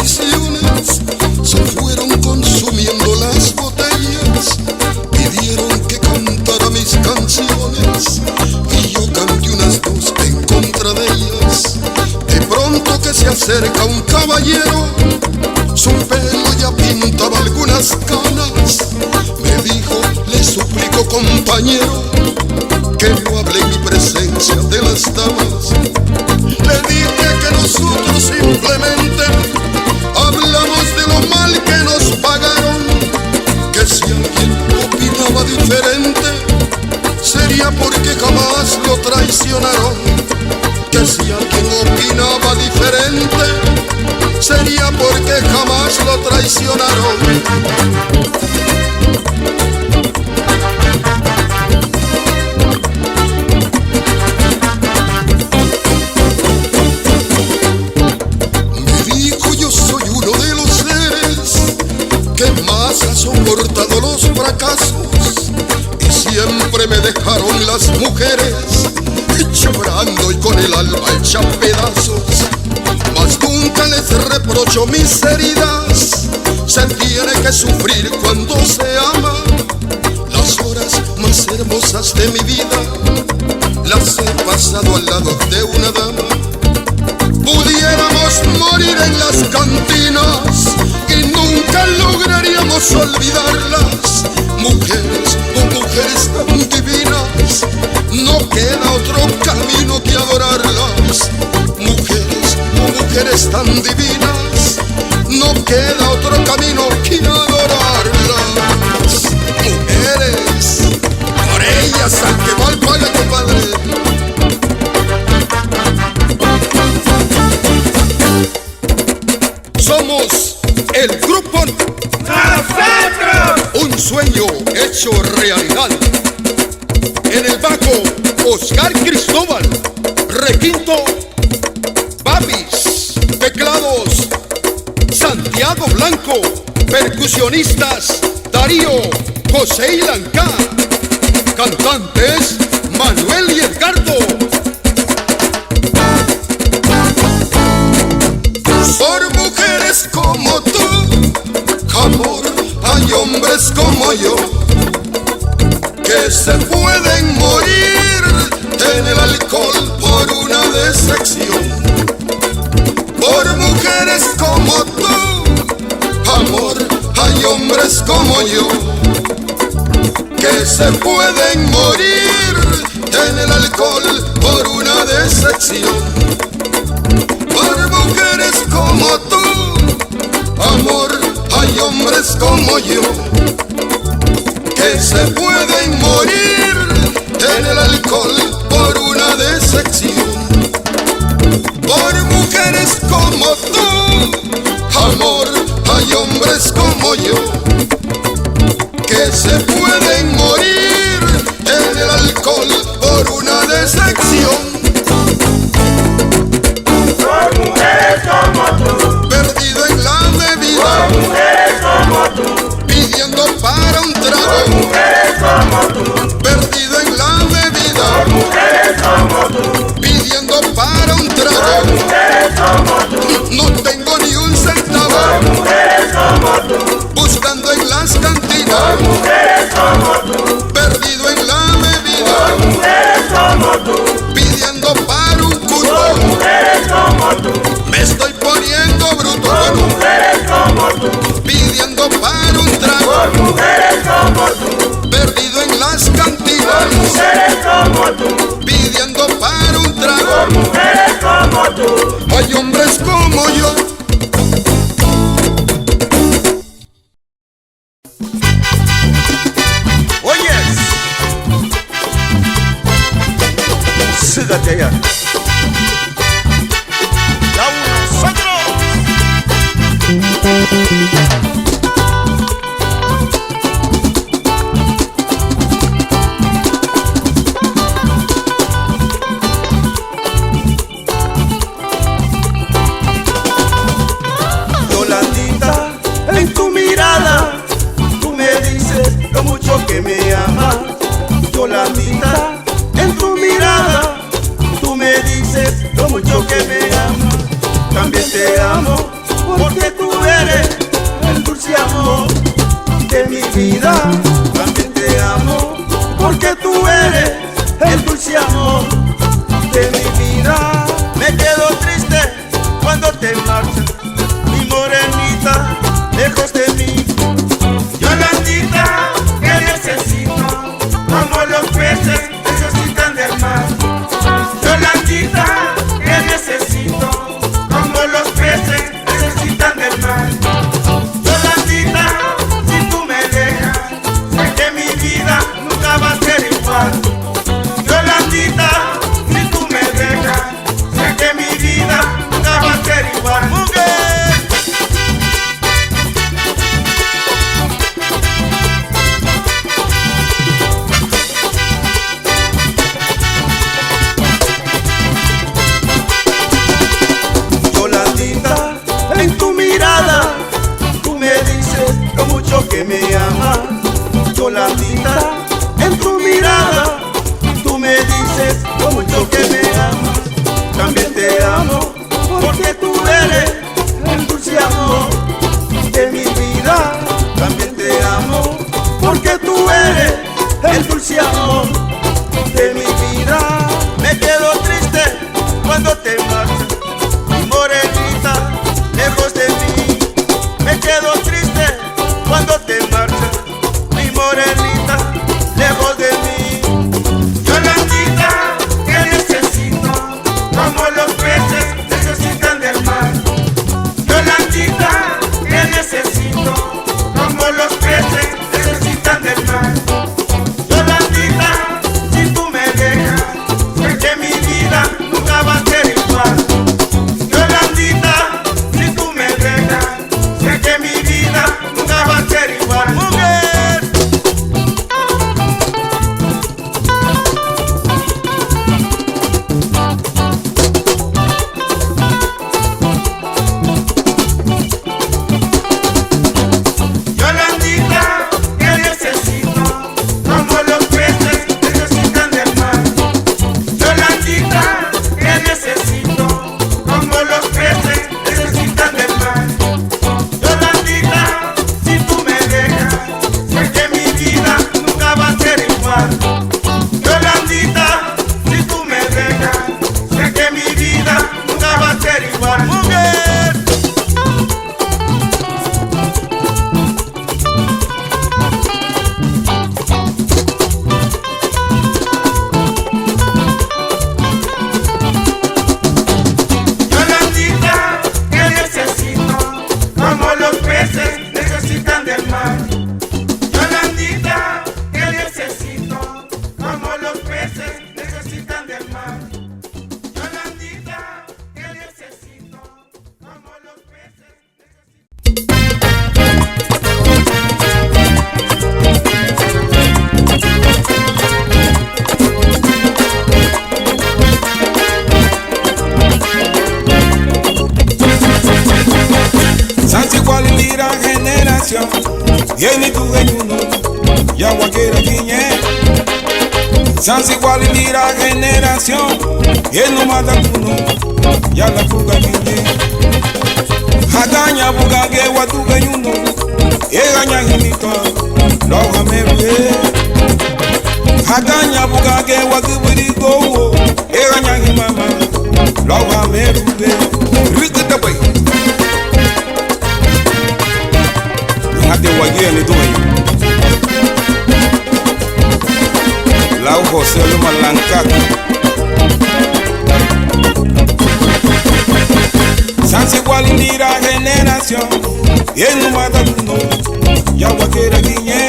traiciones se fueron consumiendo las botellas. Pidieron que cantara mis canciones y yo canté unas dos en contra de ellas. De pronto que se acerca un caballero, su pelo ya pintaba algunas canas. Me dijo, le suplico compañero, que no hable en mi presencia de las damas. Le dije que nosotros simplemente hablamos de lo mal que nos pagaron, que si alguien opinaba diferente sería porque jamás lo traicionaron, que si alguien opinaba diferente sería porque jamás lo traicionaron. Ha soportado los fracasos y siempre me dejaron las mujeres llorando y con el alma hecha pedazos. Mas nunca les reprocho mis heridas, se tiene que sufrir cuando se ama. Las horas más hermosas de mi vida las he pasado al lado de una dama. Pudiéramos morir en las cantinas y nunca lograríamos olvidarlas. Mujeres, oh mujeres tan divinas, no queda otro camino que adorarlas. Mujeres, oh mujeres tan divinas, no queda otro camino que adorarlas. Mujeres, por ellas al que mal paga, compadre. Somos el grupo ¡Nosotros! Un sueño hecho realidad. En el bajo, Oscar Cristóbal. Requinto, Babis. Teclados, Santiago Blanco. Percusionistas, Darío, José y Lanca. Cantantes, Manuel y Edgardo. Por mujeres como tú, amor, hay hombres como yo que se pueden morir en el alcohol por una decepción. Por mujeres como tú, amor, hay hombres como yo que se pueden morir en el alcohol por una decepción. Por mujeres como tú, amor, hay hombres como yo que se pueden morir en el alcohol por una decepción. Por mujeres como tú, amor, hay hombres como yo que se pueden morir en el alcohol por una decepción. Como tú, perdido en la bebida, por mujeres como tú, pidiendo para un trago, por mujeres como tú, perdido en la bebida, por mujeres como tú, pidiendo para un por trago, mujeres como tú, no tengo ni un centavo, por mujeres como tú, buscando en las cantinas, por mujeres como tú, perdido en la bebida, por mujeres como tú, pidiendo porque tú eres el dulce amor de mi vida. También te amo, porque tú eres el dulce amor de mi vida. Me quedo triste cuando te marchas, mi morenita, lejos de mí. Yolandita, que necesito, como los peces necesitan del mar. Yolandita, que necesito, como los peces necesitan del mar. Yolandita, si tú me dejas, sé que mi vida nunca va a ser igual. Yolandita, si tú me dejas, sé que mi vida nunca va a ser igual. ¡Mujer! Yolandita, en tu mirada, tú me dices lo mucho que me amas. Yolandita, en tu mirada, tú me dices lo mucho que me amas. También te amo, porque tú eres el dulce amor de mi vida. También te amo, porque tú eres el dulce amor de mi vida. Me quedo triste cuando te marchas, mi morenita, lejos de mí. Me quedo triste cuando te marchas, mi morenita, lejos de mí. Yolandita, que necesito, como los peces necesitan del mar. Yolandita, que necesito, como los peces necesitan del mar. Yolandita, si tú me dejas, sé que mi vida nunca va a ser igual. Yolandita, si tú me dejas, sé que mi vida nunca va a ser igual. ¡Mujer! Yolandita, que necesito, como los peces necesitan del mar. Yolandita, que necesito, como los peces necesitan del mar. Yolandita, si tú me dejas, sé que mi vida nunca va a ser igual. Yolandita, si tú me dejas, sé que mi vida nunca va a ser igual. ¡Mujer! Yolandita, que necesito, como los peces necesitan del mar. Yolandita, que necesito, como los peces necesitan del mar. Yolandita, que necesito, como los peces necesitan. Sansi cual lira generación, yeni tu genyuno, ya guaquera quiñe. Sansi cual lira generación, yenu matakuno, ya la fuga quiñe. Hagaña buga que watu genyuno, egaña hinito, lo jamerue. Hagaña buga que watu burigo, egaña himama, lo jamerue. Rikita bay. Hadi wagie ni doyo Lau José Luma Lancaco Sansi igual indira generación y en un mataduno ya guaquera guiñe.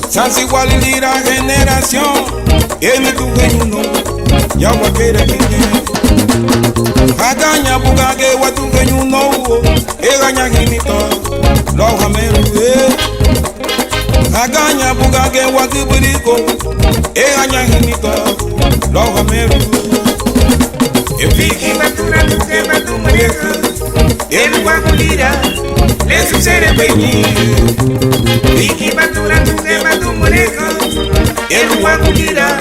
Sansi igual indira generación y en tu geñuno ya guaquera guiñe. Hagaña buga que watu geñuno egaña hinito lo jamerue. Hagaña buga que watu burigo egaña hinito lo jamerue. Viki batura tuke batu mreku El wakulira le sucede peñi. Viki batura tuke batu mreku El wakulira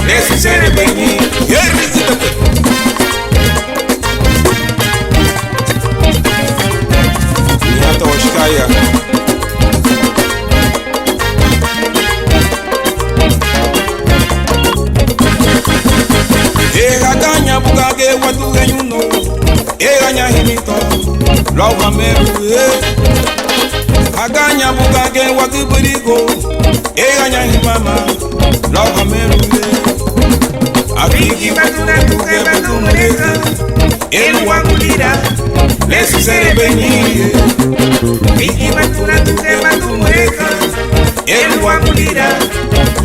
le sucede peñi. Love America. Aganya bugage wakiburigo. Eganya himama. Love America. Viki batura tuke batu mureka. Elu wangulira. Lesu sere benyi. Viki batura tuke batu mureka. Elu wangulira.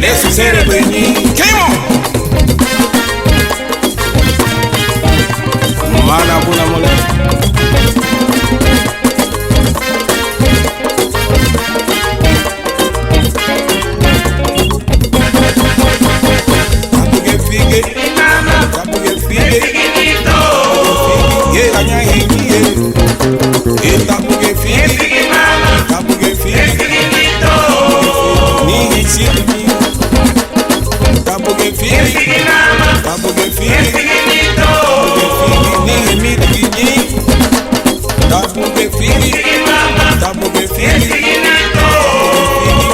Lesu sere benyi. Kimo. Mala buna mole. Tabuge fige. Tabuge fige. Ye ganya henye. Tabuge fige. Tabuge fige. Ni hitsimi. Tabuge fige. Tabuge fige. Ni himidi. Tabuge fige. Tabuge fige.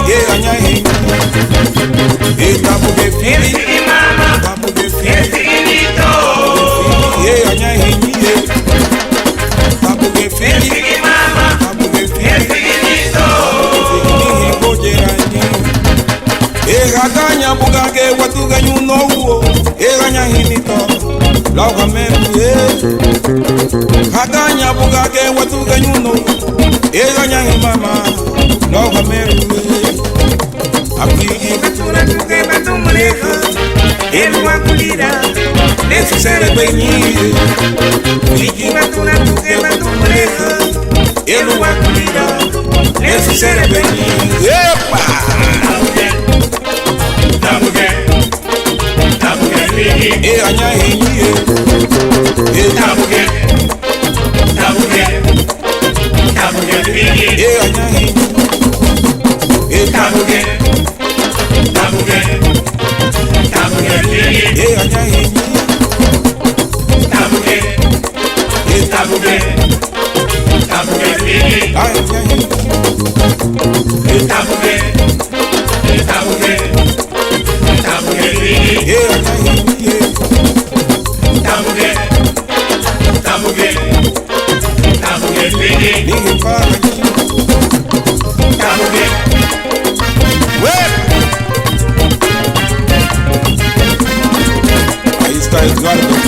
Ye ganya henye. Tabuge fige. Tabuge fige. Ye ganya henye. Tabuge fige. Tabuge fige. Ni hibojera. Egaganya bugage watuga nyuno uo. Eganya hinito. Lauga meru Aganya bugage watuga nyuno. Eganya himama. Lauga meru Viki batura tuke batu mureka. Elu wangulira. Lesu sere benyi. Viki batura tuke batu mureka. Elu wangulira. Lesu sere benyi. Epa! Eganya henye. Tabuge. Eganya henye. Eganya henye. Eganya henye. Eganya henye. Ni hipara. Ahí está Eduardo